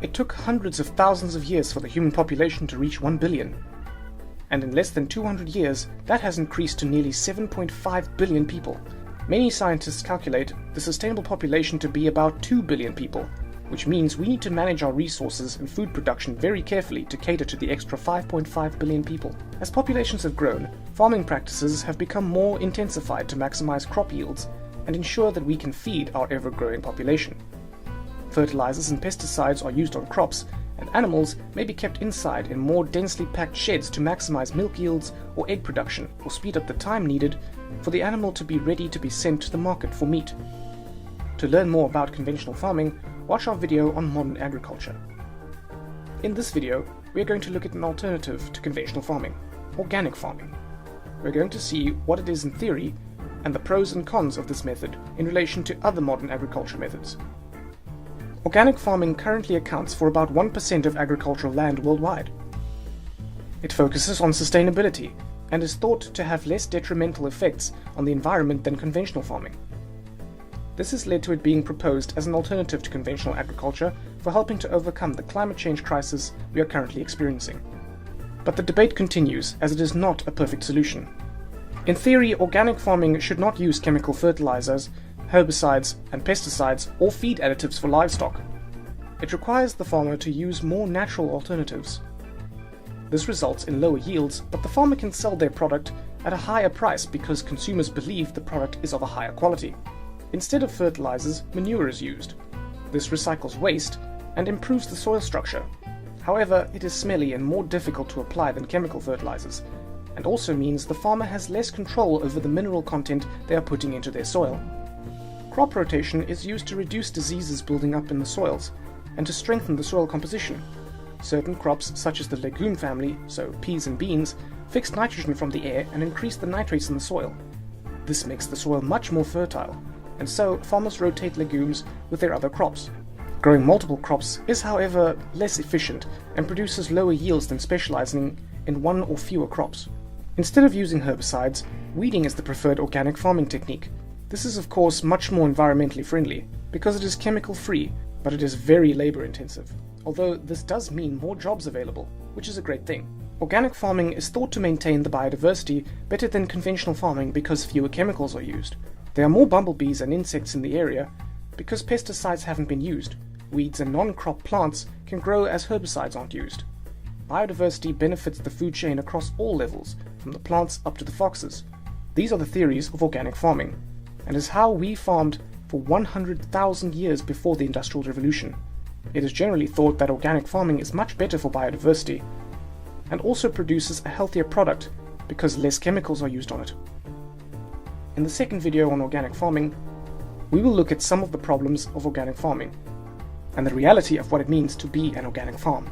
It took hundreds of thousands of years for the human population to reach 1 billion. And in less than 200 years, that has increased to nearly 7.5 billion people. Many scientists calculate the sustainable population to be about 2 billion people, which means we need to manage our resources and food production very carefully to cater to the extra 5.5 billion people. As populations have grown, farming practices have become more intensified to maximize crop yields and ensure that we can feed our ever-growing population. Fertilizers and pesticides are used on crops, and animals may be kept inside in more densely packed sheds to maximize milk yields or egg production, or speed up the time needed for the animal to be ready to be sent to the market for meat. To learn more about conventional farming, watch our video on modern agriculture. In this video, we are going to look at an alternative to conventional farming, organic farming. We're going to see what it is in theory and the pros and cons of this method in relation to other modern agriculture methods. Organic farming currently accounts for about 1% of agricultural land worldwide. It focuses on sustainability and is thought to have less detrimental effects on the environment than conventional farming. This has led to it being proposed as an alternative to conventional agriculture for helping to overcome the climate change crisis we are currently experiencing. But the debate continues, as it is not a perfect solution. In theory, organic farming should not use chemical fertilizers, herbicides and pesticides, or feed additives for livestock. It requires the farmer to use more natural alternatives. This results in lower yields, but the farmer can sell their product at a higher price because consumers believe the product is of a higher quality. Instead of fertilizers, manure is used. This recycles waste and improves the soil structure. However, it is smelly and more difficult to apply than chemical fertilizers, and also means the farmer has less control over the mineral content they are putting into their soil. Crop rotation is used to reduce diseases building up in the soils and to strengthen the soil composition. Certain crops, such as the legume family, so peas and beans, fix nitrogen from the air and increase the nitrates in the soil. This makes the soil much more fertile, and so farmers rotate legumes with their other crops. Growing multiple crops is, however, less efficient and produces lower yields than specializing in one or fewer crops. Instead of using herbicides, weeding is the preferred organic farming technique. This is of course much more environmentally friendly because it is chemical free, but it is very labor intensive. Although this does mean more jobs available, which is a great thing. Organic farming is thought to maintain the biodiversity better than conventional farming because fewer chemicals are used. There are more bumblebees and insects in the area because pesticides haven't been used. Weeds and non-crop plants can grow as herbicides aren't used. Biodiversity benefits the food chain across all levels, from the plants up to the foxes. These are the theories of organic farming, and is how we farmed for 100,000 years before the Industrial Revolution. It is generally thought that organic farming is much better for biodiversity, and also produces a healthier product because less chemicals are used on it. In the second video on organic farming, we will look at some of the problems of organic farming, and the reality of what it means to be an organic farm.